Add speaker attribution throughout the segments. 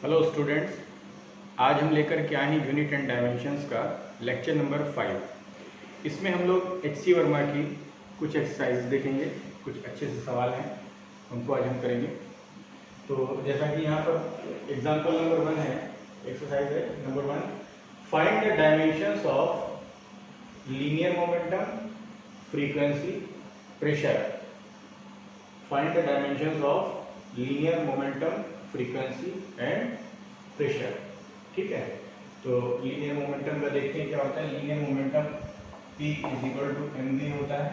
Speaker 1: Hello students, आज हम लेकर के आए हैं यूनिट एंड डायमेंशंस का लेक्चर नंबर 5। इसमें हम लोग एच सी वर्मा की कुछ एक्सरसाइज देखेंगे। कुछ अच्छे से सवाल हैं, उनको आज हम करेंगे। तो जैसा कि यहाँ पर एग्जांपल नंबर 1 है, एक्सरसाइज है number 1, find the dimensions of linear momentum, frequency, pressure. Find the dimensions of linear momentum, frequency and pressure. ठीक है, तो लीनियर मोमेंटम का देखते हैं क्या होता है। लीनियर मोमेंटम P = mv होता है।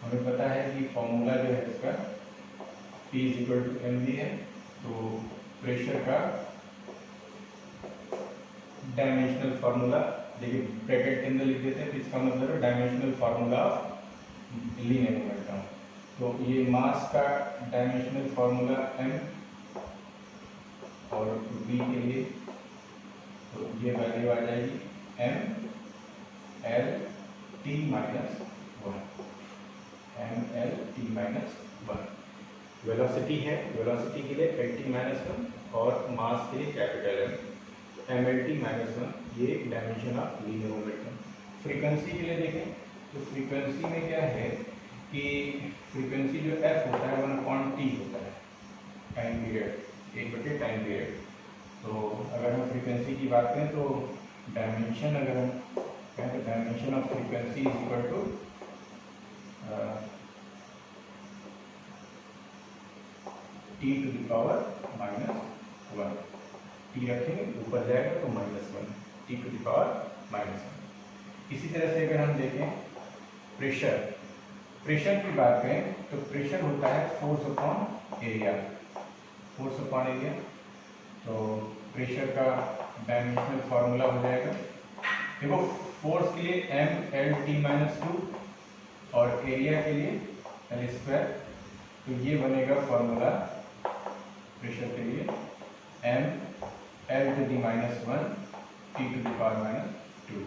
Speaker 1: हमें पता है कि फॉर्मूला जो है इसका P = mv है। तो प्रेशर का डायमेंशनल फार्मूला देखिए, ब्रैकेट के अंदर लिख देते हैं, तो इसका मतलब है dimensional formula of linear momentum. तो ये मास का डायमेंशनल फार्मूला m और v के लिए तो ये वैल्यू आ जाएगी m l t - 1, m l t - 1। Velocity है, वेलोसिटी के लिए l t - 1 और मास के लिए capital M, m l t - 1। ये dimension of linear momentum. Frequency के लिए देखें तो फ्रीक्वेंसी में क्या है कि फ्रीक्वेंसी जो f होता है 1/t होता है, टाइम पीरियड, 1/टाइम पीरियड। तो अगर हम फ्रीक्वेंसी की बात करें तो डायमेंशन, अगर हम कहें तो dimension of frequency is equal to t⁻⁻1। T रखेंगे ऊपर जाएगा तो -1, t⁻⁻1। इसी तरह से अगर हम देखें प्रेशर, प्रेशर की बात करें तो प्रेशर होता है force upon area, force upon area. तो प्रेशर का डायमेंशनल फार्मूला हो जाएगा, देखो फोर्स के लिए m l t - 2 और एरिया के लिए l²। तो ये बनेगा फार्मूला प्रेशर के लिए m l to the -1 t to the power -2,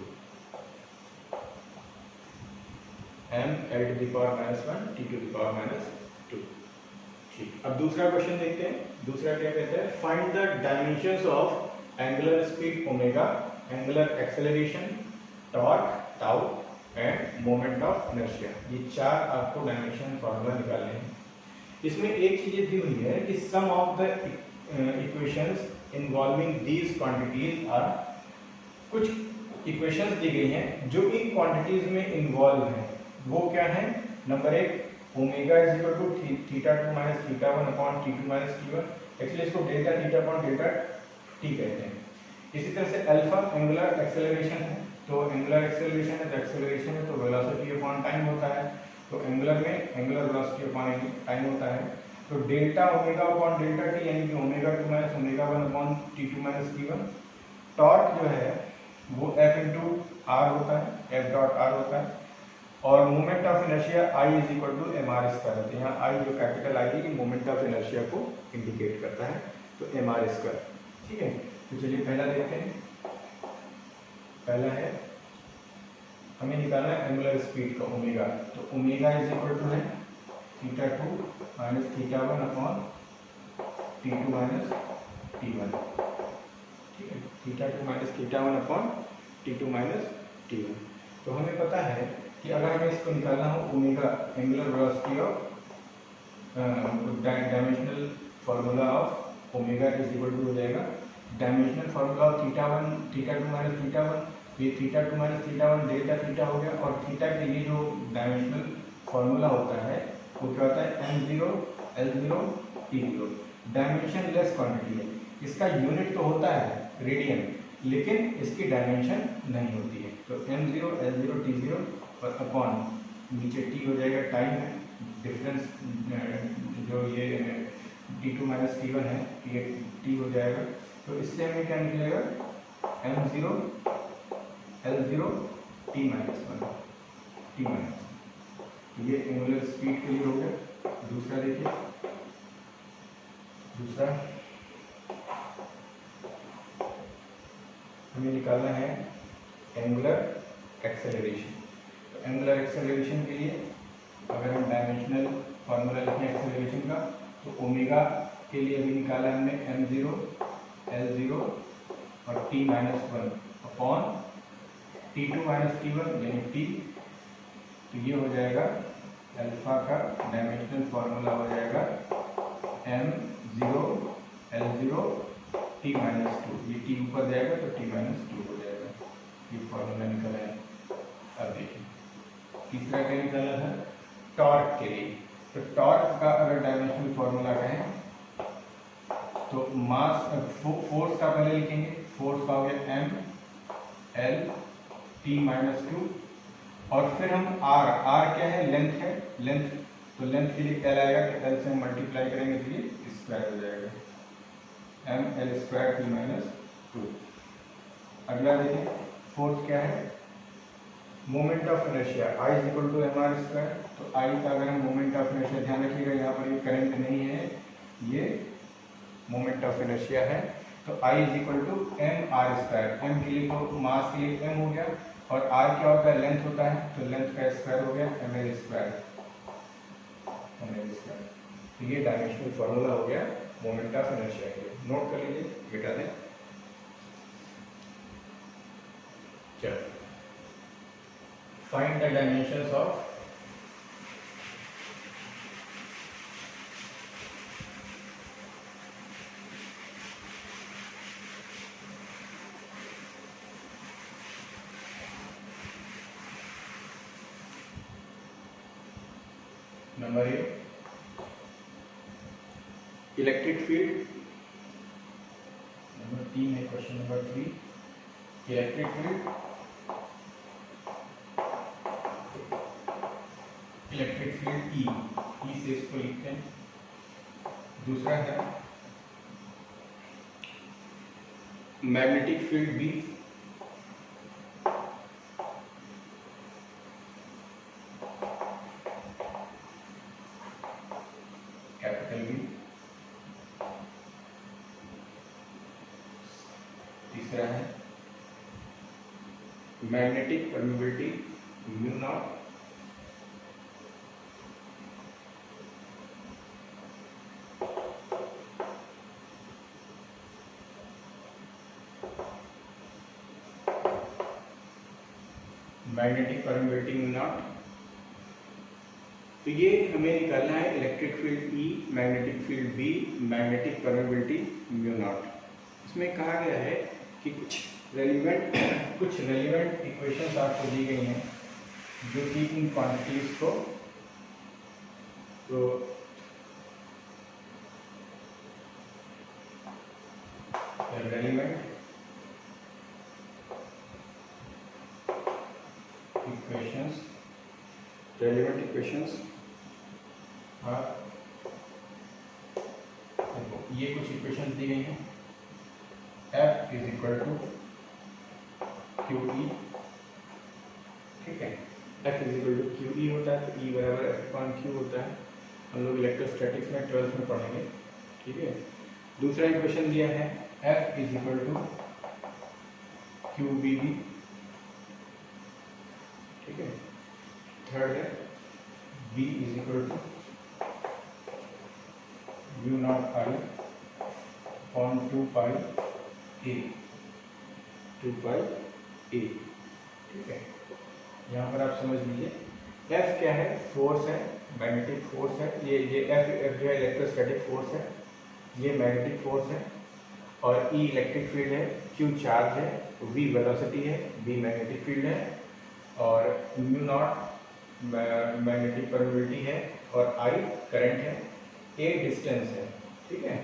Speaker 1: m l to the power -1 t to the power -2। ठीक, अब दूसरा क्वेश्चन देखते हैं। दूसरा क्या कहता है, find the dimensions of angular speed omega, angular acceleration torque tau end moment of inertia. ये चार आपको डायमेंशन फॉर्मूला निकालने हैं। इसमें एक चीज दी हुई है कि some of the equations involving these quantities are, कुछ इक्वेशंस दी गई हैं जो इन क्वांटिटीज में इन्वॉल्व हैं। वो क्या है, number 1 omega = θ2 - θ1 upon t2 - t1। Actually इसको delta theta upon delta t कहते हैं। इसी तरह से अल्फा एंगुलर एक्सेलरेशन है, तो एंगुलर एक्सेलरेशन है तो एक्सेलरेशन है तो वेलोसिटी अपॉन टाइम होता है। तो एंगुलर में एंगुलर वेलोसिटी अपॉन टाइम होता है। तो delta omega upon delta t यानी कि ω2 - ω1 अपॉन t2 - t1। टॉर्क जो है वो F × r होता है, F.r होता है। और moment of inertia I = mr²। तो यहाँ I जो कैपिटल I है, ये मोमेंट ऑफ इनर्शिया को इंडिकेट करता है, तो mr²। ठीक है, तो चलिए पहला देखते हैं। पहला है, हमें निकालना है एंगुलर स्पीड का ओमेगा। तो ओमेगा = है θ2 - θ1 अपॉन t2 - t1। ठीक है, θ2 - θ1 अपॉन t2 - t1। तो हमें पता है कि अगर हमें इसको निकालना हो omega, angular velocity of dimensional formula of omega = हो जाएगा डायमेंशनल फार्मूला ऑफ θ2 - θ1। ये θ2 - θ1 डेल्टा थीटा हो गया। और थीटा के लिए जो डायमेंशनल फार्मूला होता है वो क्या होता है, m0 l0 t0। Dimension less quantity है, इसका यूनिट तो होता है रेडियन, लेकिन इसकी डायमेंशन नहीं होती है। तो m0 l0 t0 और अपॉन नीचे t हो जाएगा, टाइम है, डिफरेंस जो ये t2 - t1 है, ये t हो जाएगा। तो इससे हमें क्या निकलेगा, m0 l0 t - 1। ये एंगुलर स्पीड के लिए हो गया। दूसरा देखिए, दूसरा हमें निकालना है एंगुलर एक्सेलरेशन। तो एंगुलर एक्सेलरेशन के लिए अगर हम डायमेंशनल फार्मूला लिखें एक्सेलरेशन का, तो ओमेगा के लिए अभी निकाला हमने m0 L0 और t-1 upon t2 minus t1 यानी t। तो ये हो जाएगा अल्फा का डायमेंशनल फॉर्मूला हो जाएगा m0 L0 t-2। ये t ऊपर जाएगा तो t-2 हो जाएगा। ये फॉर्मूला निकला है। अब देखिए तीसरा क्या निकाला था टॉर्क के लिए। तो टॉर्क का अगर डायमेंशनल फॉर्मूला कहें तो मास फोर्स का पहले लिखेंगे। फोर्स का हो गया m L t-2 और फिर हम r क्या है लेंथ है, लेंथ तो लेंथ के लिए L आएगा तो L से हम मल्टीप्लाई करेंगे तो ये स्क्वायर हो जाएगा m L स्क्वायर t-2। अगला देखें फोर्थ क्या है moment of inertia I is equal to mr square. तो I का अगर हम मोमेंट ऑफ इनर्शिया ध्यान रखिएगा यहाँ पर ये करंट नहीं है, ये मोमेंट ऑफ इनर्शिया है। तो I is equal to M R square. m के लिए तो मास के लिए m हो गया और r क्या होता है लेंथ होता है तो लेंथ का स्क्वायर हो गया ml स्क्वायर। तो ये डायमेंशनल फॉर्मूला हो गया मोमेंट ऑफ इनर्शिया के लिए। नोट कर लीजिए बेटा दें। चलो find the dimensions of number 8 electric field. Number 3 है question number 3 electric field. Electric field E से इसको लिखते हैं। दूसरा है magnetic field B. Capital B. तीसरा है magnetic permeability mu naught. Magnetic permeability mu naught. तो ये हमें निकालना है electric field E, magnetic field B, magnetic permeability mu naught. इसमें कहा गया है कि कुछ रेलिवेंट इक्वेशंस आपको दी गई हैं जो कि इन क्वांटिटीज को तो रेलिवेंट इक्वेशंस हाँ ये कुछ इक्वेशंस दी गई हैं। F is equal to Q E. ठीक है F is equal to Q E होता है तो E बराबर F/Q होता है। हम लोग इलेक्ट्रोस्टैटिक्स में 12th में पढ़ेंगे। ठीक है दूसरा इक्वेशन दिया है F is equal to Q V B. ठीक है थर्ड है B is equal to mu naught I upon 2 pi A। ठीक है यहाँ पर आप समझ लीजिए F क्या है फोर्स है, मैग्नेटिक फोर्स है। ये F जो है इलेक्ट्रोस्टैटिक फोर्स है, ये मैग्नेटिक फोर्स है और E इलेक्ट्रिक फील्ड है, Q चार्ज है, V वेलोसिटी है, B मैग्नेटिक फील्ड है और म्यू नॉट मैग्नेटिक परमिबिलिटी है और I करंट है, A डिस्टेंस है। ठीक है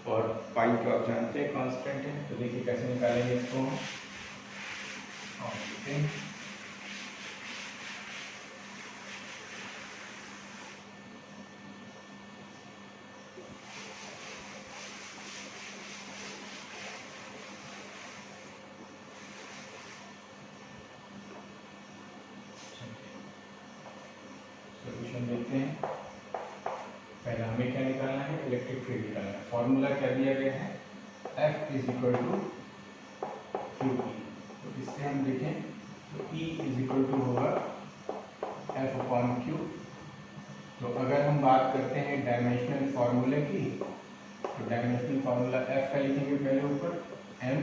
Speaker 1: और पाई को आप जानते हैं कांस्टेंट है। तो देखिए कैसे निकालेंगे इसको हम। सोल्यूशन देखते हैं। पहला हमें क्या निकालना है इलेक्ट्रिक फील्ड निकालना है। फॉर्मूला क्या दिया गया है F is equal to Q E. तो इससे हम देखें तो E इज इक्वल टू होगा F/Q। तो अगर हम बात करते हैं डायमेंशनल फार्मूले की तो डायमेंशनल फार्मूला एफ का लिखेंगे पहले ऊपर, M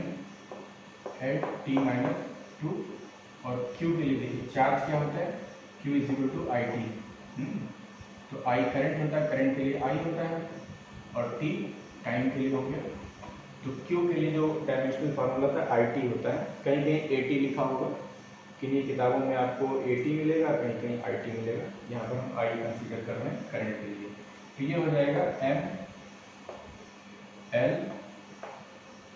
Speaker 1: L T minus two, और क्यू के लिए देखिए चार्ज क्या होता है, Q is equal to I T. तो आई करंट होता है, करंट के लिए आई होता है, और टी टाइम के लिए हो गया। तो क्यू के लिए जो डायमेंशनल फार्मूला था आई टी होता है, कहीं कहीं ए टी लिखा होगा, किन्हीं किताबों में आपको ए टी मिलेगा, कहीं कहीं आई टी मिलेगा। यहाँ पर हम आई कंसीडर कर रहे हैं करंट के लिए। तो ये हो जाएगा M L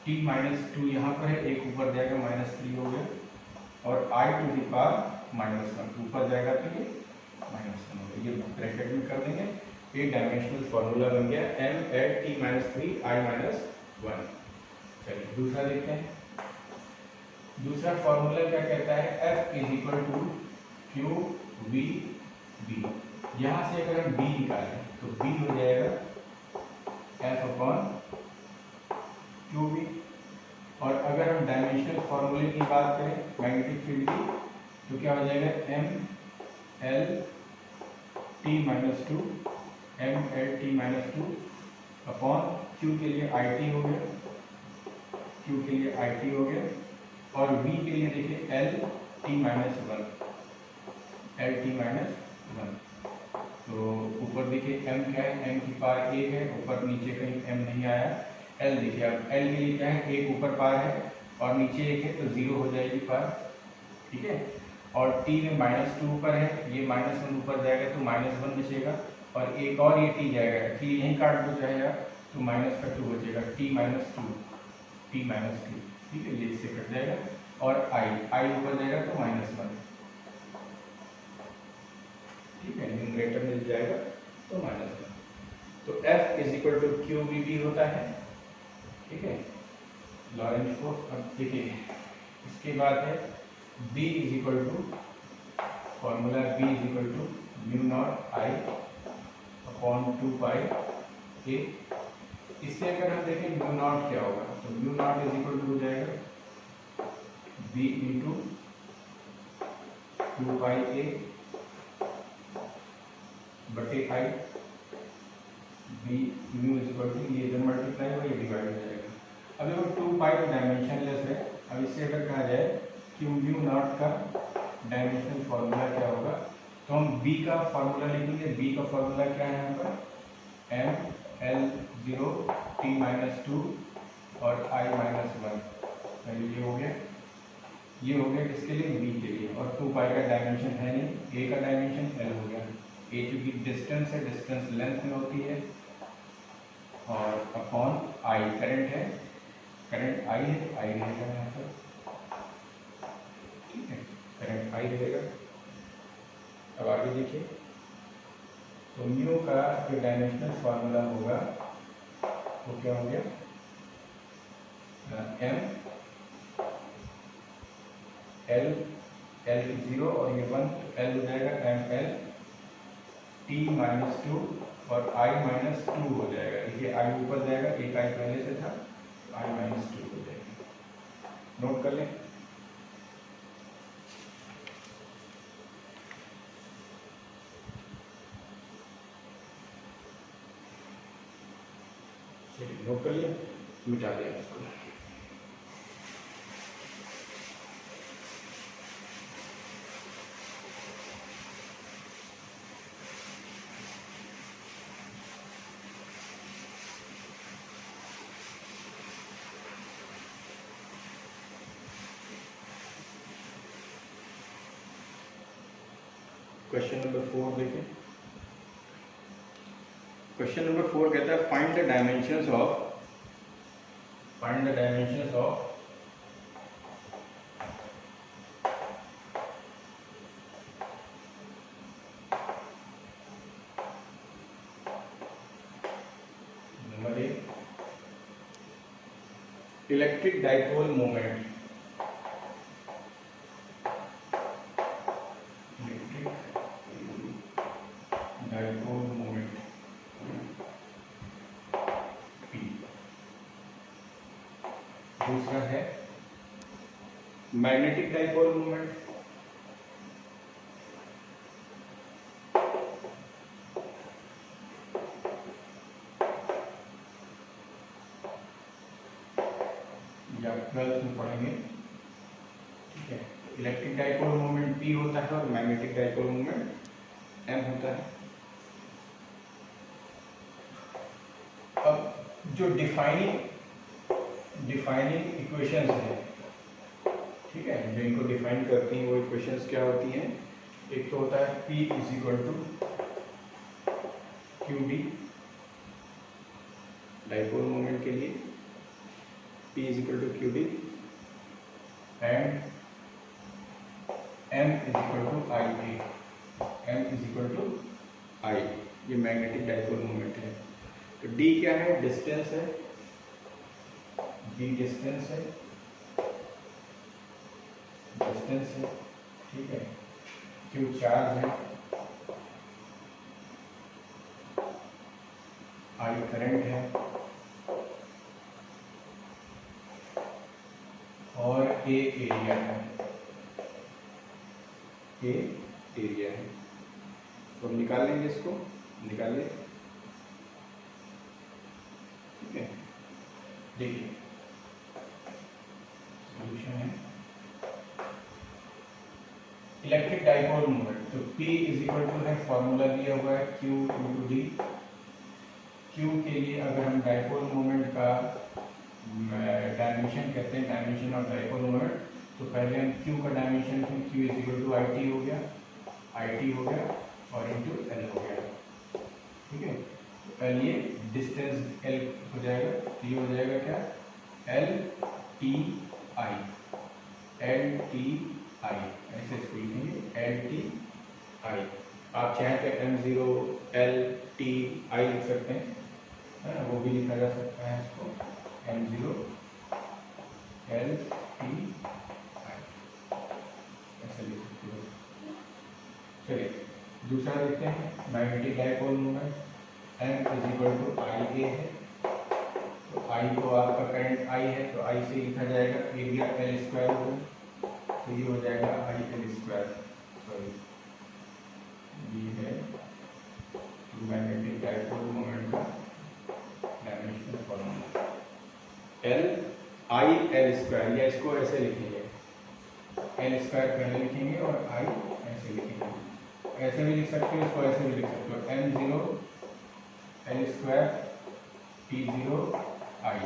Speaker 1: T minus two, यहाँ पर है, एक ऊपर जाएगा माइनस थ्री हो गया, और I to the power minus one, ऊपर जाएगा तो ये माइनस वन हो गया, ये ब्रैकेट में कर देंगे। ये डायमेंशनल फार्मूला बन गया M L T minus three I minus one. चलिए दूसरा देखते हैं। दूसरा फॉर्मूला क्या कहता है, F is equal to Q V B. यहाँ से अगर हम B निकालें तो B हो जाएगा F अपॉन क्यू वी। और अगर हम डायमेंशनल फॉर्मूले की बात करें मैग्नेटिक फील्ड की, तो क्या हो जाएगा M L T minus two, M L T minus two upon Q के लिए आई टी हो गया, क्यू के लिए आई टी हो गया, और v के लिए देखिए L T minus one, L T minus one. तो ऊपर देखिए m क्या है, m की पावर एक है, ऊपर नीचे कहीं m नहीं आया। l देखिए, अब l के लिए क्या है, एक ऊपर पावर है और नीचे एक है, तो जीरो हो जाएगी पावर, ठीक है। और t में माइनस टू ऊपर है, ये माइनस वन ऊपर जाएगा तो माइनस वन बचेगा, और एक और ये t जाएगा, t यहीं काट दो जाएगा तो माइनस का टू बचेगा, t minus two, t minus two, ठीक है, ये इससे कट जाएगा। और आई ऊपर जाएगा तो माइनस वन, ठीक है, न्यूमरेटर मिल जाएगा तो माइनस वन। तो F is equal to Q V B होता है, ठीक है, लॉरेंट फोर्स। अब देखिए इसके बाद है B is equal to, formula B is equal to mu naught I upon two pi A. इससे अगर हम देखें म्यू नॉट क्या होगा, तो mu naught is equal to हो जाएगा B into two pi A बटे I, B mu is equal to, ये जब मल्टीप्लाई होगा ये डिवाइड हो जाएगा। अब देखो टू पाई तो डायमेंशनलेस है, अब इससे अगर कहा जाए कि म्यू नॉट का डायमेंशनल फार्मूला क्या होगा, तो हम बी का फार्मूला लिखेंगे। बी का फार्मूला क्या है यहाँ पर, M L zero T minus two और आई माइनस वन। ये हो गया, ये हो गया किसके लिए, बी के लिए। और टू पाई का डायमेंशन है नहीं, ए का डायमेंशन एल हो गया। ए चूंकि डिस्टेंस है, डिस्टेंस लेंथ में होती है, और अपॉन आई करंट है, करंट आई है, आई रहेगा यहाँ पर, ठीक है, करंट आई रहेगा। अब आगे देखिए, तो म्यू का जो डायमेंशनल फार्मूला होगा वो क्या हो गया, एम एल, एल जीरो और ये वन, तो एल हो जाएगा M L T minus two और आई माइनस टू हो जाएगा। देखिए आई ऊपर जाएगा, एक आई पहले से था, तो आई माइनस टू हो जाएगा। नोट कर लें। चलिए नोट कर लिया, मिटा दिया इसको। क्वेश्चन नंबर 4 देखें। क्वेश्चन नंबर 4 कहता है find the dimensions of number 1 electric dipole moment. Dipole moment P। दूसरा है मैग्नेटिक डाइपोल मोमेंट। या 12th में पढ़ेंगे, ठीक है। इलेक्ट्रिक डाइपोल मोमेंट P होता है और मैग्नेटिक डाइपोल मोमेंट M होता है। अब जो डिफाइनिंग इक्वेशंस हैं, ठीक है, जो इनको डिफाइन करती हैं वो इक्वेशंस क्या होती हैं? एक तो होता है P is equal to QD dipole moment के लिए, P is equal to QD and M is equal to IA, M is equal to I, ये मैग्नेटिक डाइपोल मोमेंट है। तो D क्या है? डिस्टेंस है, D डिस्टेंस है, ठीक है। Q चार्ज है, I करंट है और A एरिया है, तो हम निकाल लेंगे इसको, निकालिए, ठीक है। देखिए सॉल्यूशन है इलेक्ट्रिक डाइपोल मोमेंट, तो P इज इक्वल टू है, फॉर्मूला दिया हुआ है Q इंटू डी। Q के लिए अगर हम डाइपोल मोमेंट का डायमेंशन कहते हैं, डायमेंशन ऑफ डाइपोल मोमेंट, तो पहले हम Q का dimension Q is equal to IT हो गया, और इंटू L हो गया, ठीक है। तो L ये डिस्टेंस L हो जाएगा, तो ये हो जाएगा क्या? LTI, ऐसे इसको लिखेंगे LTI। आप चाहें तो M0 LTI लिख सकते हैं, है ना, वो भी लिखा जा सकता है इसको M0 LTI, ऐसे लिख सकते हो। चलिए दूसरा देखते हैं, magnetic dipole moment M is equal to IA है, तो I को आपका करंट I है, तो I से लिखा जाएगा एरिया L स्क्वायर होगा, तो ये हो जाएगा IL स्क्वायर, सॉरी ये है मैग्नेटिक डाइपोल मोमेंट का डायमेंशनल फॉर्मूला LIL स्क्वायर, या इसको ऐसे लिखेंगे, L स्क्वायर पहले लिखेंगे और I ऐसे लिखेंगे, ऐसे भी लिख सकते हो, इसको ऐसे भी लिख सकते हो, M0 L square T0 I।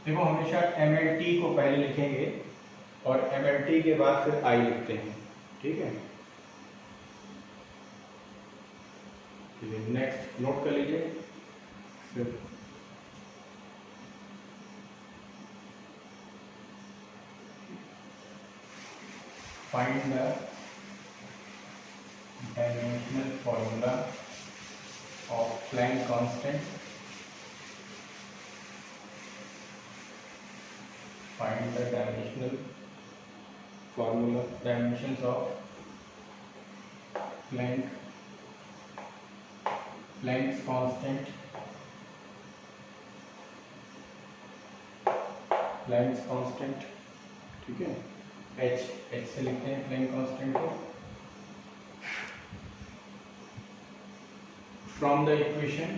Speaker 1: देखो हमेशा MLT को पहले लिखेंगे और MLT के बाद फिर I लिखते हैं, ठीक है। नेक्स्ट नोट कर लीजिए, फिर find the dimensional formula of Planck constant, find the dimensional formula, dimensions of Planck's constant, ठीक है, H से लिखते हैं Planck constant को। From the equation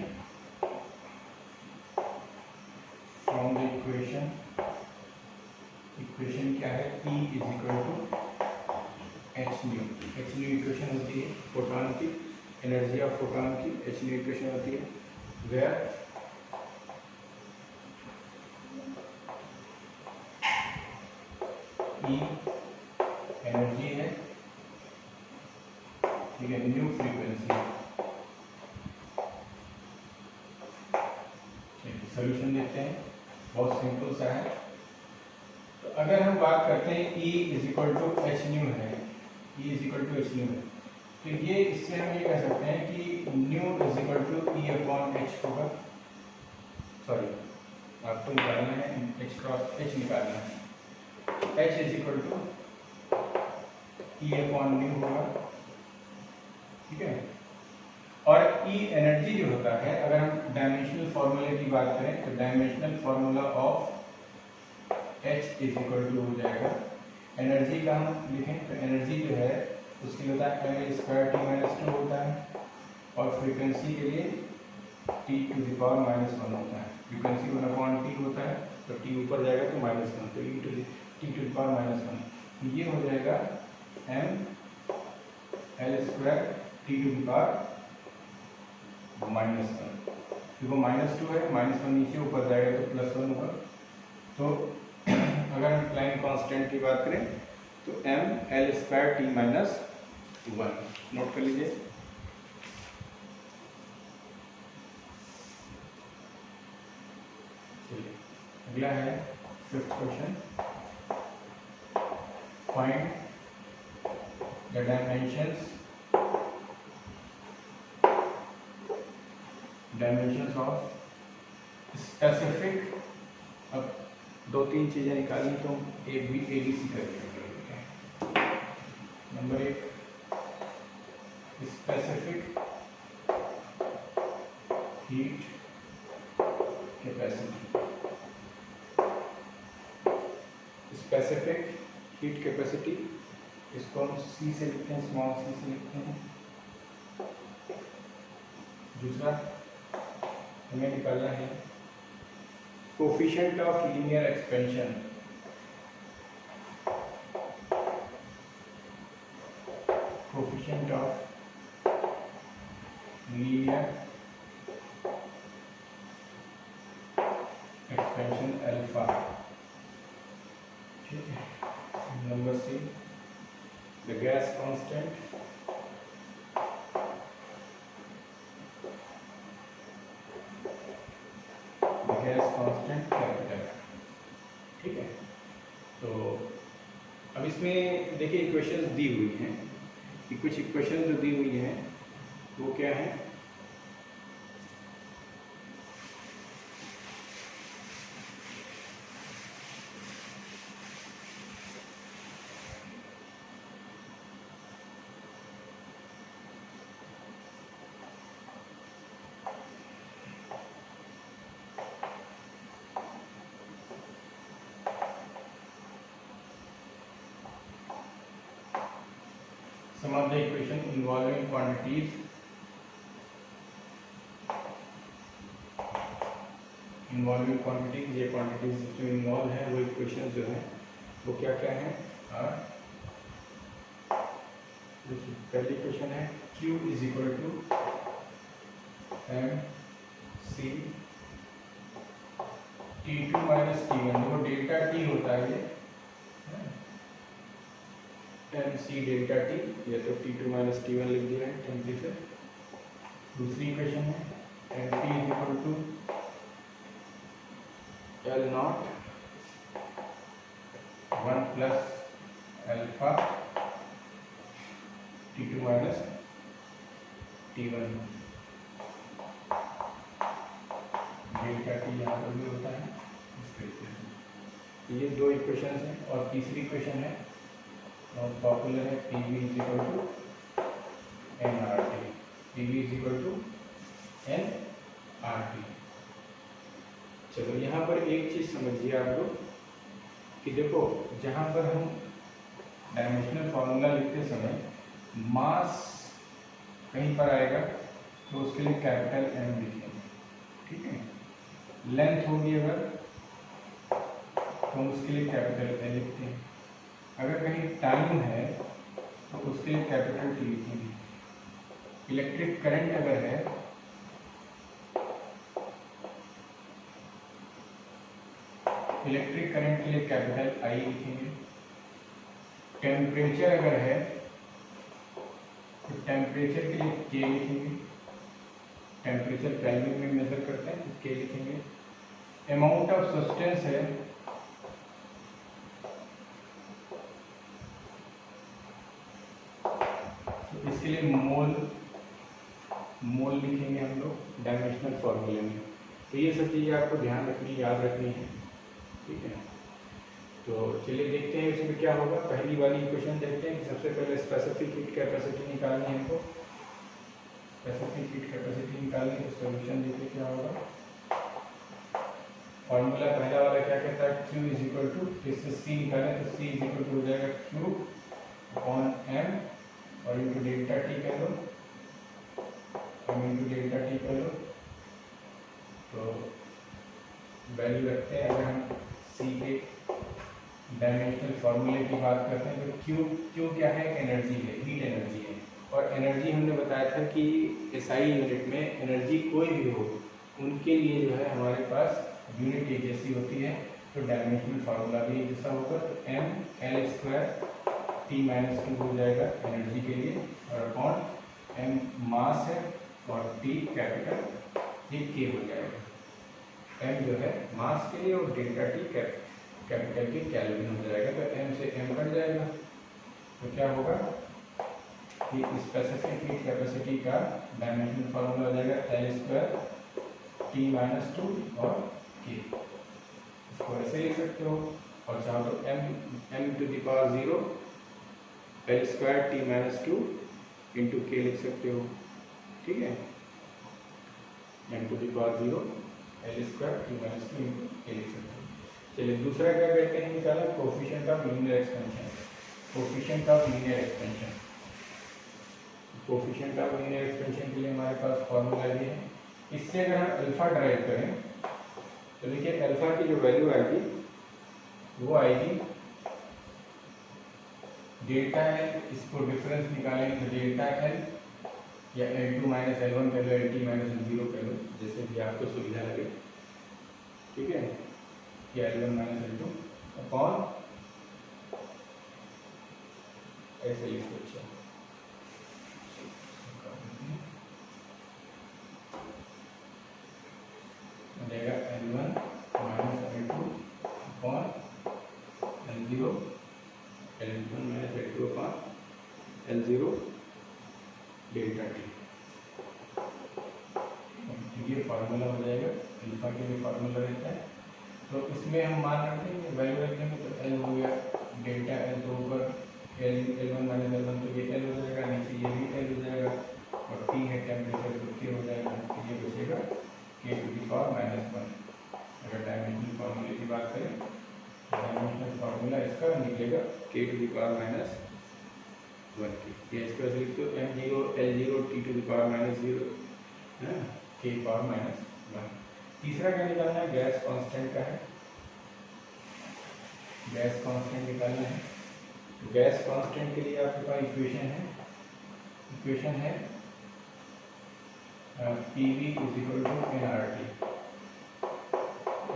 Speaker 1: क्या है? E is equal to H nu equation होती है फोटॉन की, एनर्जी ऑफ फोटॉन की एच न्यू इक्वेशन होती है, वेयर E एनर्जी है, ठीक है, न्यू फ्रीक्वेंसी। सोल्यूशन देखते हैं, बहुत सिंपल सा है। तो अगर हम बात करते हैं E is equal to H nu है, E is equal to H nu है, तो ये इससे हम ये कह सकते हैं कि nu is equal to E upon H होगा, सॉरी आपको निकालना है एच क्रॉस एच निकालना है, H is equal to E upon nu होगा, ठीक है। और E एनर्जी जो होता है, अगर हम डायमेंशनल फॉर्मूले की बात करें तो dimensional formula of H is equal to हो जाएगा, एनर्जी का हम लिखें तो एनर्जी जो है उसकी होता है एल स्क्वायर टी माइनस 2 होता है, और फ्रीक्वेंसी के लिए T टू द पावर -1 होता है, फ्रीक्वेंसी 1/t होता है, तो t ऊपर जाएगा तो -1, तो e⁻⁻1, ये हो जाएगा mL² t⁻⁻1। देखो -2 है, -1 नीचे, ऊपर जाएगा तो +1 होगा। तो अगर हम प्लैंक कांस्टेंट की बात करें तो mL² t-1 नोट कर लीजिए। अगला है 5th question, find the dimensions of specific. अब 2-3 चीजें निकालनी, तो ABC करके निकालेंगे। Number 1, specific heat capacity. Specific heat capacity, इसको हम C से लिखते हैं, स्मॉल c से लिखते हैं। दूसरा हमें निकालना है coefficient of linear expansion. Coefficient of linear expansion alpha. ठीक है। Number C, the gas constant. Gas constant capital. ठीक है। तो अब इसमें देखिए इक्वेशंस दी हुई हैं, कुछ इक्वेशन जो दी हुई हैं वो क्या है, some of the equation involving quantities ये क्वांटिटीज जिसमें इन्वॉल्व है वो इक्वेशन जो है वो क्या क्या है। पहली इक्वेशन है Q = mc T2 - T1, देखो डेल्टा T होता है ये mc डेल्टा T, या तो T2 - T1 लिख दिया है टेम्परेचर। दूसरी इक्वेशन है mT = L0 1 + alpha T2 - T1। Delta T यहाँ पर भी होता है इस तरीके से। ये दो इक्वेशन हैं। और तीसरी इक्वेशन है बहुत पॉपुलर है, PV = nRT। PV = nRT। चलो यहाँ पर एक चीज समझिए आप लोग कि देखो जहाँ पर हम डायमेंशनल फॉर्मूला लिखते समय मास कहीं पर आएगा तो उसके लिए कैपिटल M लिखेंगे। ठीक है। लेंथ होगी अगर तो हम उसके लिए कैपिटल L लिखते हैं। अगर कहीं टाइम है तो उसके लिए कैपिटल T लिखेंगे। इलेक्ट्रिक करंट अगर है इलेक्ट्रिक करंट के लिए कैपिटल I लिखेंगे। टेम्परेचर अगर है तो टेम्परेचर के लिए K लिखेंगे। टेम्परेचर केल्विन में मेजर करते हैं तो K लिखेंगे। अमाउंट ऑफ सब्सटेंस है तो इसके लिए मोल लिखेंगे हम लोग डायमेंशनल फॉर्मूले में। तो ये सब चीज़ें आपको ध्यान रखनी, याद रखनी है। ठीक है। तो चलिए देखते हैं इसमें क्या होगा। पहली वाली इक्वेशन देखते हैं। सबसे पहले स्पेसिफिक हीट कैपेसिटी निकालनी है हमको। स्पेसिफिक हीट कैपेसिटी निकालने के सॉल्यूशन देखिए क्या होगा। फॉर्मूला पहला वाला क्या कहता है, Q = इससे C निकालें तो C = हो जाएगा Q/m और इनटू डेल्टा T कर लो, तो वैल्यू रखते हैं। अगर हम सी के डायमेंशनल फार्मूले की बात करते हैं तो क्यू क्या है, एनर्जी है, हीट एनर्जी है। और एनर्जी हमने बताया था कि एसआई यूनिट में एनर्जी कोई भी हो उनके लिए जो है हमारे पास यूनिट एक जैसी होती है, तो डायमेंशनल फार्मूला भी एक जैसा होगा। तो M L square T minus two हो जाएगा एनर्जी के लिए, और अपॉन एम मास है और टी कैपिटल ये के हो जाएगा। एम जो है मास के लिए और डेल्टा टी कैपिटल के केल्विन हो जाएगा। तो एम से एम कट जाएगा, तो क्या होगा कि स्पेसिफिक हीट कैपेसिटी का डायमेंशनल फार्मूला हो जाएगा L square T minus two और के। इसको ऐसे लिख सकते हो, और चाहो तो M to the power 0 L square T minus two into के लिख सकते हो। ठीक है, M to the power 0 L square T minus two into के लिख सकते हो। चलिए दूसरा क्या कहते हैं, निकाला coefficient of linear expansion. Coefficient of linear expansion, coefficient of linear expansion के लिए हमारे पास फॉर्मूला ये है। इससे अगर हम अल्फा ड्राइव करें तो देखिए अल्फा की जो वैल्यू आएगी वो आएगी डेल्टा एल। इसको डिफरेंस निकालेंगे तो डेल्टा एल या L2 माइनस L1 कर लो, LT माइनस L0 कर लो, जैसे भी आपको सुविधा लगे। ठीक है, या L1 माइनस L2 अपॉन ऐसे लिख दो। देगा L1 minus L2 upon L0, L1 minus L2 upon L0 delta T. ये फार्मूला हो जाएगा, अल्फा के लिए फार्मूला रहता है। तो इसमें हम मान रखते हैं वैल्यू रख देंगे तो एल हो गया डेल्टा एल, तो ऊपर L1 माइनस L1 तो ये एल हो जाएगा, नीचे ये भी एल हो जाएगा, और टी है टेम्परेचर तो के हो जाएगा। तो ये बचेगा के टू द पावर माइनस 1। अगर डायमेंशनल फार्मूले की बात करें, डायमेंशनल फार्मूला इसका निकलेगा के टू द पावर माइनस 1 की। ये इसका लिखते हो m0 L0 T to the power minus 0 है, के पावर माइनस 1। तीसरा क्या निकालना है, गैस कांस्टेंट का है। गैस कांस्टेंट निकालना है। गैस कांस्टेंट के लिए आपके पास इक्वेशन है PV = nRT।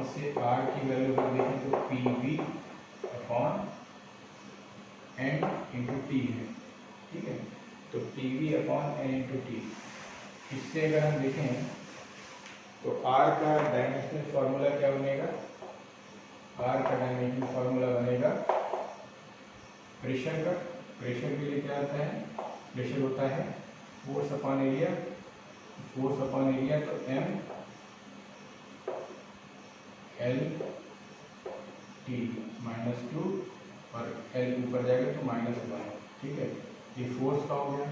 Speaker 1: इससे R की वैल्यू अगर देखें तो PV upon N into T है। ठीक है, तो PV upon N into T. इससे अगर हम देखें तो R का डायमेंशनल फार्मूला क्या बनेगा, R का डायमेंशनल फार्मूला बनेगा प्रेशर का। प्रेशर के लिए क्या होता है, प्रेशर होता है force upon area. Force upon area तो M L T माइनस 2 और L ऊपर जाएगा तो -1। ठीक है, ये फोर्स का हो गया।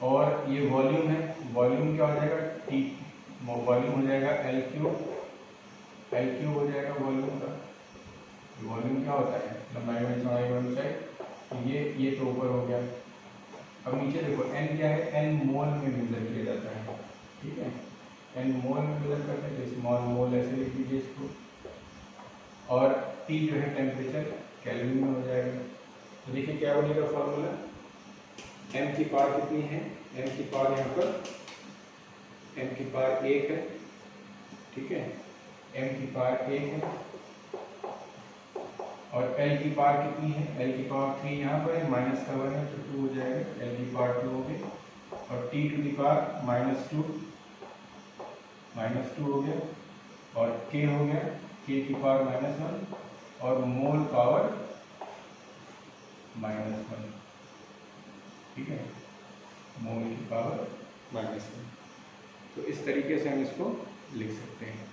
Speaker 1: और ये वॉल्यूम है, वॉल्यूम क्या हो जाएगा, T वॉल्यूम हो जाएगा L क्यूब हो जाएगा वॉल्यूम का। वॉल्यूम क्या होता है, लंबाई में चौड़ाई में ऊंचाई। तो ये तो ऊपर हो गया। अब नीचे देखो n क्या है, n मोल में मेजर किया जाता है। ठीक है, n मोल में मेजर करते हैं तो स्मॉल मोल ऐसे लिख दीजिए इसको। और T जो है टेम्परेचर केल्विन में हो जाएगा। तो देखिए क्या बनेगा फॉर्मूला, m की पावर कितनी है, m की पावर यहाँ पर m की पावर 1 है। ठीक है, m की पावर 1 है और L की पावर कितनी है, L की पावर 3 यहाँ पर है, माइनस का 1 है तो 2 हो जाएगा, L की पावर 2 हो गई। और T टू द पावर -2 हो गया, और K हो गया K की पावर -1 और मोल पावर -1। ठीक है, मोल की पावर -1। तो इस तरीके से हम इसको लिख सकते हैं।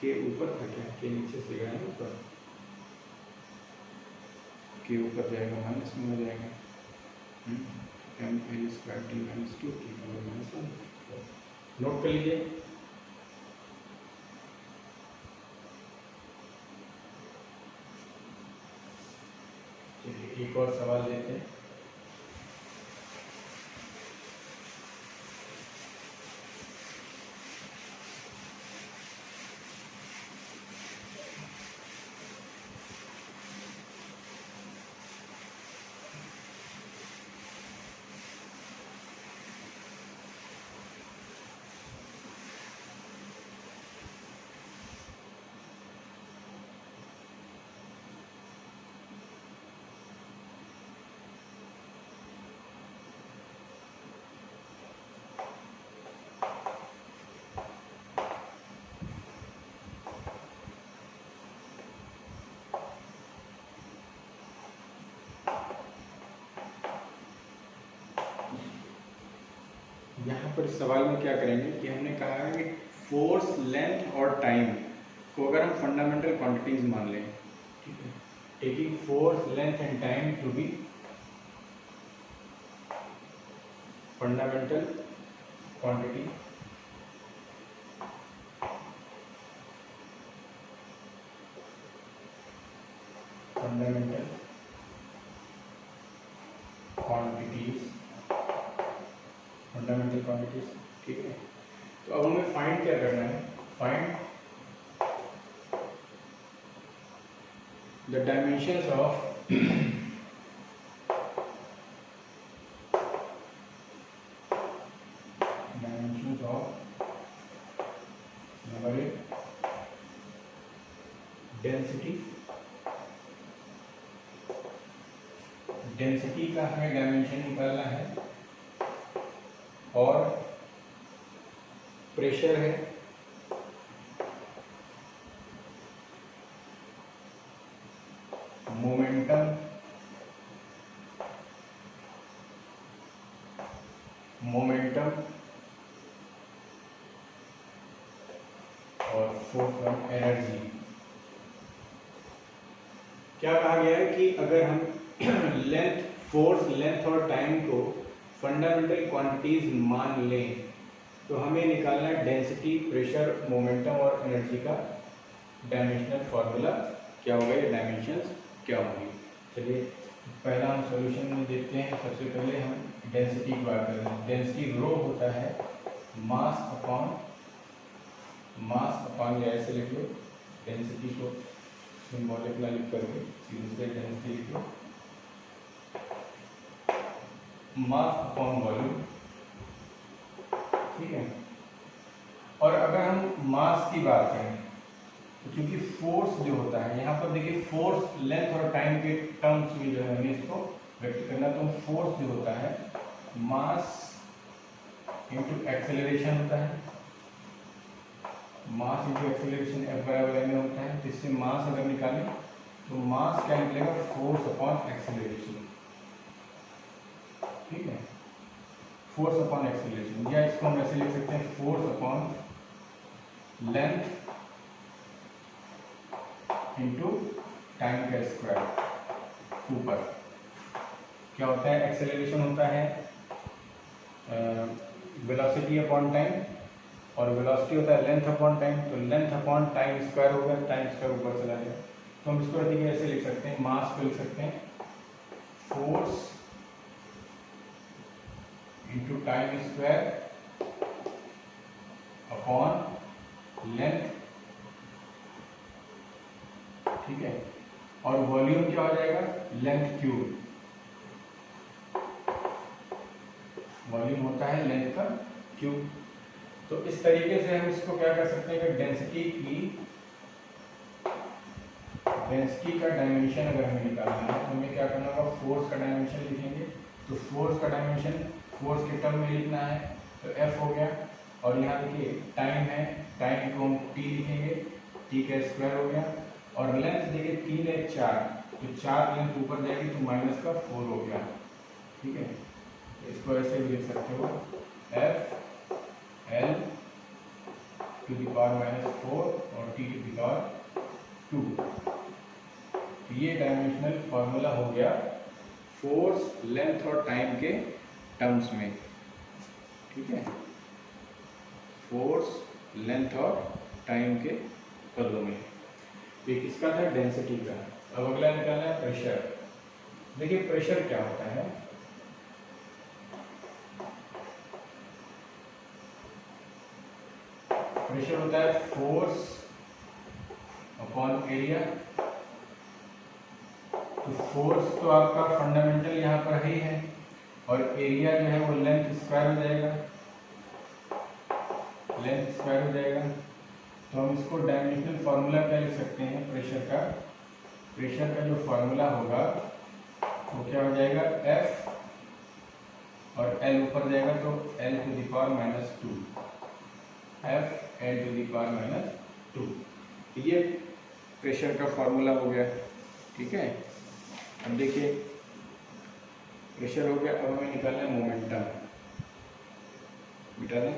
Speaker 1: के ऊपर घटे, के नीचे से गए ऊपर, के ऊपर जाएगा माइनस में हो जाएगा M L² T - 2 की पावर -1। नोट कर लीजिए। चलिए एक और सवाल लेते हैं। पर इस सवाल में क्या करेंगे कि हमने कहा है कि फोर्स, लेंथ और टाइम को अगर हम फंडामेंटल क्वांटिटीज मान लें, ठीक है, taking force, length and time to be fundamental quantity, fundamental quantities, fundamental quantities, ठीक है। तो अब हमें फाइंड क्या करना है, find the dimensions of dimensions of number एक डेंसिटी, डेंसिटी का हमें डायमेंशन निकालना है, और प्रेशर है, मोमेंटम, मोमेंटम और फोर्थ वन एनर्जी। क्या कहा गया है कि अगर हम लेंथ, फोर्स, लेंथ और टाइम को फंडामेंटल क्वांटिटीज मान लें तो हमें निकालना है डेंसिटी, प्रेशर, मोमेंटम और एनर्जी का डायमेंशनल फॉर्मूला क्या होगा, ये डायमेंशंस क्या होंगी। चलिए पहला हम सॉल्यूशन में देखते हैं। सबसे पहले हम डेंसिटी की बात करें। डेंसिटी रो होता है मास अपॉन या ऐसे लिख लो, डेंसिटी को सिंबॉलिक ना लिख करके सीधे डेंसिटी लिख लो, मास अपॉन वॉल्यूम, ठीक है। और अगर हम मास की बात करें तो चूंकि फोर्स जो होता है यहाँ पर देखिए, फोर्स, लेंथ और टाइम के टर्म्स में जो है हमें इसको व्यक्त करना, तो फोर्स जो होता है मास इंटू एक्सेलरेशन होता है, मास इंटू एक्सेलरेशन F बराबर m होता है। जिससे मास अगर निकालें तो मास क्या निकलेगा, फोर्स अपॉन एक्सेलरेशन, ठीक है, फोर्स अपॉन एक्सेलरेशन। या इसको हम ऐसे लिख सकते हैं, force upon length into time का स्क्वायर ऊपर। क्या होता है, एक्सेलरेशन होता है वेलोसिटी अपॉन टाइम, और वेलोसिटी होता है लेंथ अपॉन टाइम। तो लेंथ अपॉन टाइम स्क्वायर हो गया, टाइम स्क्वायर ऊपर चला गया, तो हम इसको देखिए ऐसे लिख सकते हैं, मास को लिख सकते हैं force into time square upon length, ठीक है। और वॉल्यूम क्या हो जाएगा, लेंथ क्यूब, वॉल्यूम होता है लेंथ का क्यूब। तो इस तरीके से हम इसको क्या कर सकते हैं कि डेंसिटी का डायमेंशन अगर हमें निकालना है तो हमें क्या करना होगा, फोर्स का डायमेंशन लिखेंगे। तो फोर्स का डायमेंशन फोर्स के टर्म में लिखना है, तो F हो गया। और यहाँ देखिए टाइम है, टाइम को हम T लिखेंगे, T का स्क्वायर हो गया। और लेंथ देखिए 3 है 4, तो 4 लेंथ ऊपर जाएगी तो माइनस का 4 हो गया, ठीक है। इसको ऐसे भी लिख सकते हो, F L to the power -4 और T टू द पावर 2। ये डायमेंशनल फॉर्मूला हो गया फोर्स, लेंथ और टाइम के टर्म्स में, ठीक है, फोर्स, लेंथ और टाइम के पदों में। ये किसका था, डेंसिटी का। अब अगला निकालना है प्रेशर। देखिए प्रेशर क्या होता है, प्रेशर होता है फोर्स अपॉन एरिया। तो फोर्स तो आपका फंडामेंटल यहाँ पर ही है, और एरिया जो है वो लेंथ स्क्वायर हो जाएगा, लेंथ स्क्वायर हो जाएगा। तो हम इसको डायमेंशनल फार्मूला क्या लिख सकते हैं प्रेशर का, प्रेशर का जो फार्मूला होगा वो क्या हो जाएगा, F और L ऊपर जाएगा तो L to the power -2, F L to the power -2। ये प्रेशर का फार्मूला हो गया, ठीक है। अब देखिए प्रेशर हो गया, अब हमें निकालना है मोमेंटम। मिटा दें।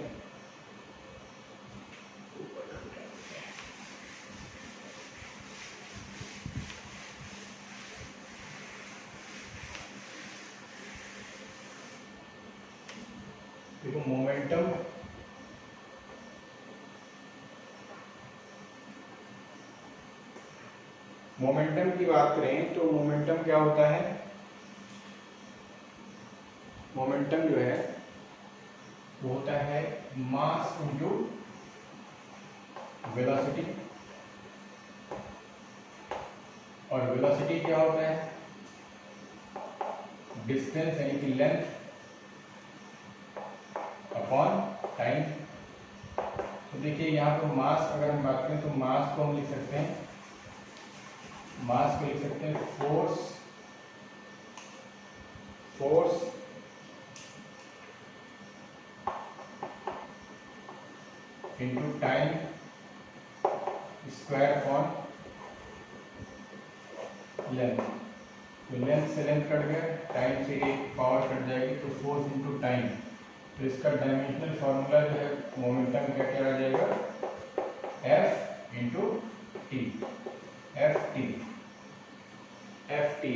Speaker 1: देखो मोमेंटम की बात करें तो मोमेंटम क्या होता है? मोमेंटम जो है वो होता है मास इनटू वेलोसिटी, और वेलोसिटी क्या होता है? डिस्टेंस यानी कि लेंथ अपॉन टाइम। तो देखिए यहाँ पर मास अगर हम बात करें तो मास को हम लिख सकते हैं, मास को लिख सकते हैं force into time square upon length. तो लेंथ से लेंथ कट गया, टाइम से एक पावर कट जाएगी, तो फोर्स इंटू टाइम। तो इसका डायमेंशनल फॉर्मूला जो है मोमेंटम का क्या आ जाएगा? F into T, F T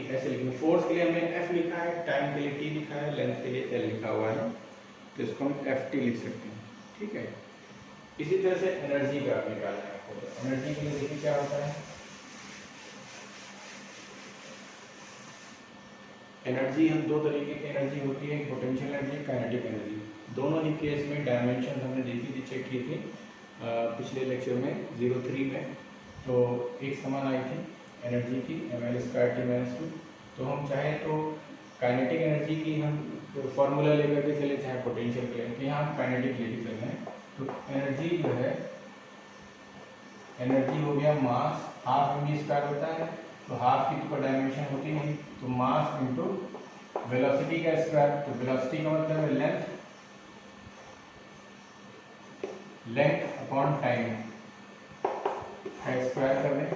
Speaker 1: ऐसे लिखेंगे। फोर्स के लिए हमने F लिखा है, टाइम के लिए T लिखा है, लेंथ के लिए L लिखा हुआ है, तो इसको हम FT लिख सकते हैं। ठीक है। इसी तरह से एनर्जी का निकालना है आपको। एनर्जी के लिए देखिए क्या होता है, एनर्जी हम दो तरीके की एनर्जी होती है, पोटेंशियल एनर्जी, काइनेटिक एनर्जी। दोनों ही केस में डायमेंशन हमने देखी थी, चेक की थी पिछले लेक्चर में 03 में। तो एक समान आई थी एनर्जी की mL²T-2। तो हम चाहे तो काइनेटिक एनर्जी की हम फॉर्मूला लेकर के चले, चाहे पोटेंशियल के लिए, यहाँ हम काइनेटिक लेके चल रहे हैं। तो एनर्जी जो है, एनर्जी हो गया मास, हाफ mv² होता है, तो हाफ की तो डायमेंशन होती नहीं, तो मास इंटू वेलोसिटी का स्क्वायर। तो वेलोसिटी का मतलब है लेंथ अपॉन टाइम का स्क्वायर कर दें।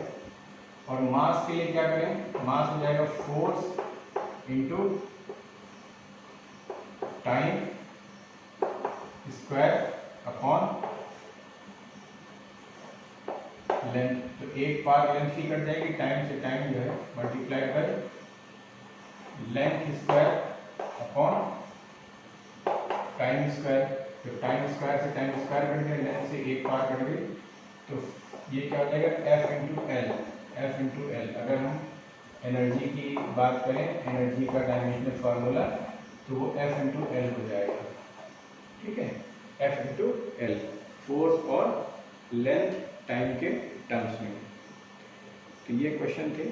Speaker 1: और मास के लिए क्या करें? मास हो जाएगा force into time square upon length. तो एक पार लेंथ ही कट जाएगी, टाइम से टाइम जो है multiplied by length square upon time square. तो टाइम स्क्वायर से टाइम स्क्वायर कट गया, लेंथ से एक पार कट गई, तो ये क्या हो जाएगा? F into L. अगर हम एनर्जी की बात करें, एनर्जी का डायमेंशनल फार्मूला, तो वो F इंटू एल हो जाएगा। ठीक है, F इंटू एल, फोर्स और लेंथ टाइम के टर्म्स में। तो ये क्वेश्चन थे।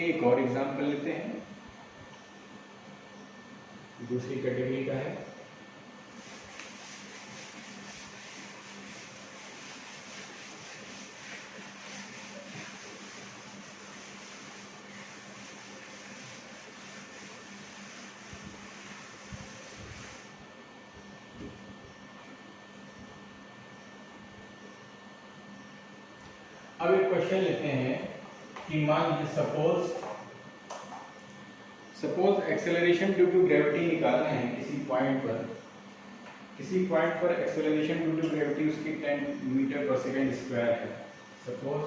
Speaker 1: एक और एग्जांपल लेते हैं, दूसरी कैटेगरी का है। अब एक क्वेश्चन लेते हैं कि मान लीजिए suppose acceleration due to gravity निकालना है किसी पॉइंट पर एक्सेलरेशन ड्यू टू ग्रेविटी उसकी 10 मीटर पर सेकेंड स्क्वायर है। Suppose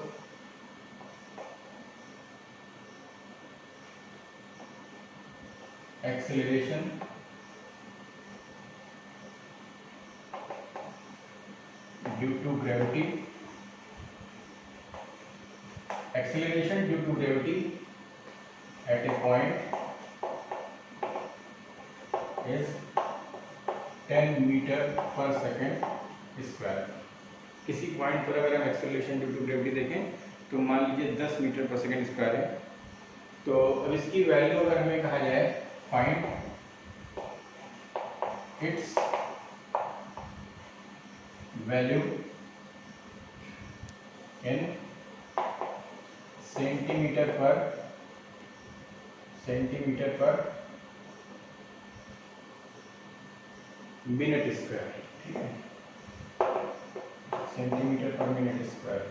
Speaker 1: acceleration due to gravity, acceleration due to gravity at a point is 10 metre per second square. किसी point पर अगर हम एक्सेलरेशन ड्यू टू ग्रेविटी देखें तो मान लीजिए 10 मीटर पर सेकेंड स्क्वायर है। तो अब इसकी वैल्यू अगर हमें कहा जाए find its value in centimetre per minute square. ठीक है, सेंटीमीटर पर मिनट स्क्वायर,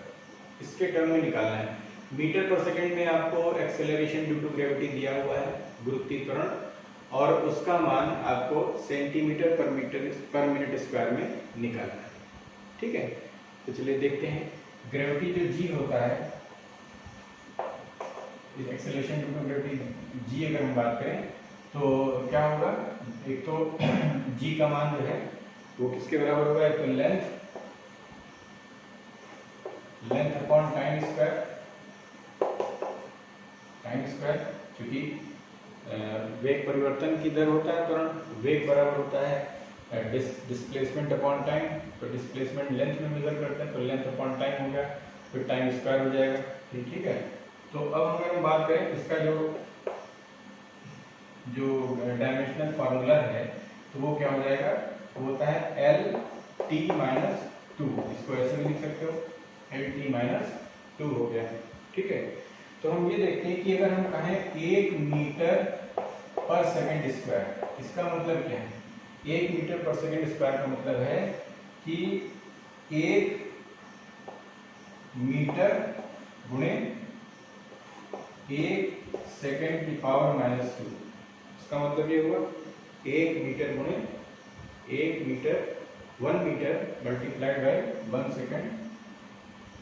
Speaker 1: इसके टर्म में निकालना है। मीटर पर सेकंड में आपको एक्सेलरेशन ड्यू टू ग्रेविटी दिया हुआ है, गुरुत्वीकरण, और उसका मान आपको सेंटीमीटर पर मिनट स्क्वायर में निकालना है। ठीक है, तो चलिए देखते हैं। ग्रेविटी जो जी होता है, acceleration due to gravity G अगर हम बात करें तो क्या होगा, एक तो जी का मान जो है वो किसके बराबर होगा, एक तो लेंथ अपॉन टाइम स्क्वायर, क्योंकि वेग परिवर्तन की दर होता है तुरंत, वेग बराबर होता है डिस्प्लेसमेंट अपॉन टाइम, तो डिस्प्लेसमेंट लेंथ में मेजर करते हैं, तो लेंथ अपॉन टाइम हो गया, फिर टाइम स्क्वायर हो जाएगा। ठीक है, तो अब अगर हम बात करें इसका जो डायमेंशनल फार्मूला है तो वो क्या हो जाएगा, वो होता है एल टी माइनस टू, इसको ऐसे भी लिख सकते हो, एल टी माइनस टू हो गया। ठीक है, तो हम ये देखते हैं कि अगर हम कहें 1 मीटर पर सेकंड स्क्वायर, इसका मतलब क्या है, 1 मीटर पर सेकंड स्क्वायर का मतलब है कि 1 मीटर गुणे 1 सेकंड की पावर माइनस 2, इसका मतलब ये हुआ 1 मीटर गुणे 1 मीटर मल्टीप्लाइड बाय 1 सेकंड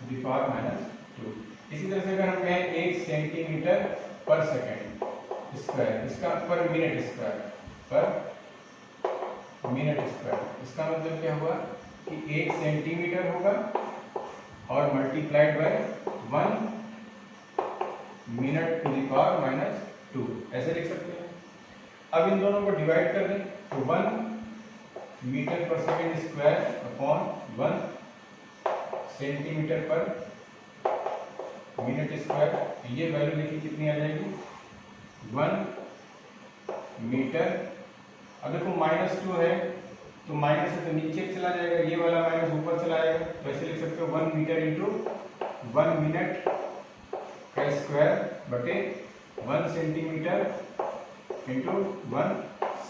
Speaker 1: की पावर माइनस 2। इसी तरह से अगर हम कहें 1 सेंटीमीटर पर सेकंड स्क्वायर, इसका पर मिनट स्क्वायर, इसका मतलब क्या हुआ कि 1 सेंटीमीटर होगा और multiplied by 1 minute to the power minus 2, ऐसे लिख सकते हैं। अब इन दोनों को डिवाइड कर दें तो 1 metre per second square upon 1 centimetre per minute square, ये वैल्यू देखिए कितनी आ जाएगी, 1 मीटर। अब देखो -2 है तो माइनस है तो नीचे चला जाएगा, ये वाला माइनस ऊपर चला आएगा, तो ऐसे लिख सकते हो 1 मीटर इंटू 1 मिनट का स्क्वायर बटे 1 सेंटीमीटर इंटू 1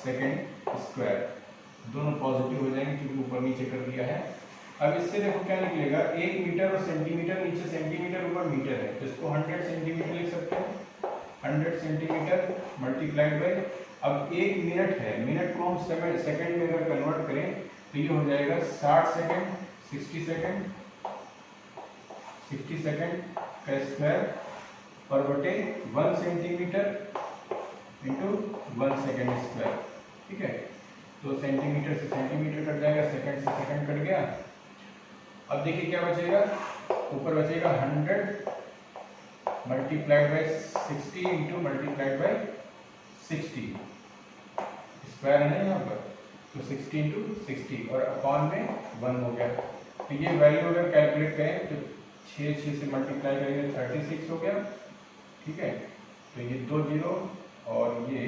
Speaker 1: सेकेंड स्क्वायर, दोनों पॉजिटिव हो जाएंगे क्योंकि ऊपर नीचे कर दिया है। अब इससे देखो क्या निकलेगा, 1 मीटर और सेंटीमीटर, नीचे सेंटीमीटर ऊपर मीटर है, तो इसको 100 सेंटीमीटर लिख सकते हैं, 100 सेंटीमीटर मल्टीप्लाइड बाय, अब 1 मिनट है, मिनट को हम सेकंड में अगर कन्वर्ट करें तो ये हो जाएगा 60 सेकंड, 60 सेकंड का स्क्वायर और बटे 1 सेंटीमीटर इंटू 1 सेकंड स्क्वायर। ठीक है, तो सेंटीमीटर से सेंटीमीटर कट जाएगा, सेकंड से सेकंड कट गया। अब देखिए क्या बचेगा, ऊपर बचेगा 100 multiplied by 60 into multiplied by 60, square है ना यहाँ पर, तो 60 इंटू 60 और अपॉन में 1 हो गया। तो ये वैल्यू अगर कैलकुलेट करें तो 6 से मल्टीप्लाई करेंगे 36 हो गया। ठीक है, तो ये 2 जीरो और ये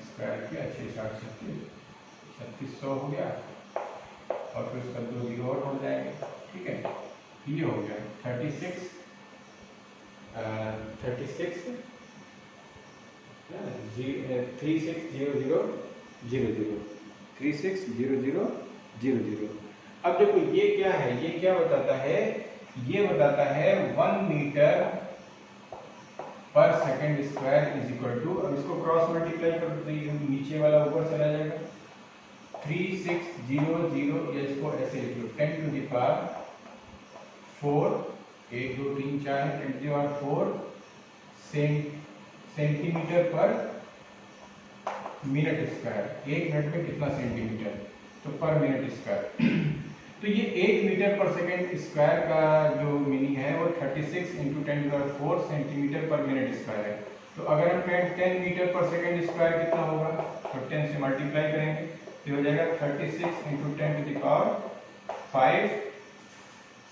Speaker 1: स्क्वायर किया 6 3600 हो गया और फिर उसका 2 जीरो और हो जाएंगे। ठीक है, ये हो गया 36 360000 अब देखो ये क्या है, ये क्या बताता है, ये बताता है 1 metre per second square is equal to, अब इसको क्रॉस मल्टीप्लाई कर दीजिए, नीचे वाला ऊपर चला जाएगा, 3600, या इसको ऐसे लिख लो 10 to the power 4, 1 2 3 4 10 to the power 4 centimetre per minute square. 1 minute में कितना सेंटीमीटर, तो पर मिनट स्क्वायर। तो ये 1 मीटर पर सेकेंड स्क्वायर का जो मीनिंग है वो 36 into 10⁴ centimetre per minute square है। तो अगर हम कहें 10 मीटर पर सेकेंड स्क्वायर कितना होगा, तो 10 से मल्टीप्लाई करेंगे तो हो जाएगा 36 into 10⁵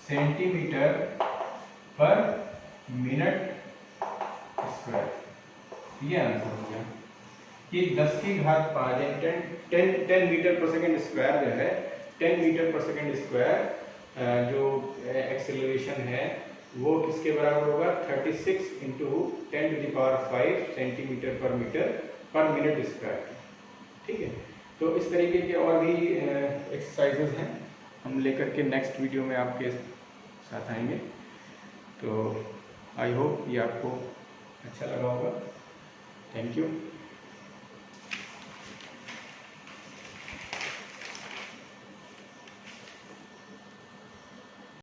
Speaker 1: centimetre per minute square. ये आंसर हो गया कि 10 की घात 5 10 मीटर पर सेकेंड स्क्वायर जो है, 10 मीटर पर सेकेंड स्क्वायर जो एक्सेलरेशन है वो किसके बराबर होगा, 36 into 10⁵ centimetre per minute square. ठीक है, तो इस तरीके के और भी एक्सरसाइजेज हैं, हम लेकर के नेक्स्ट वीडियो में आपके साथ आएंगे। तो आई होप ये आपको अच्छा लगा होगा। Thank you.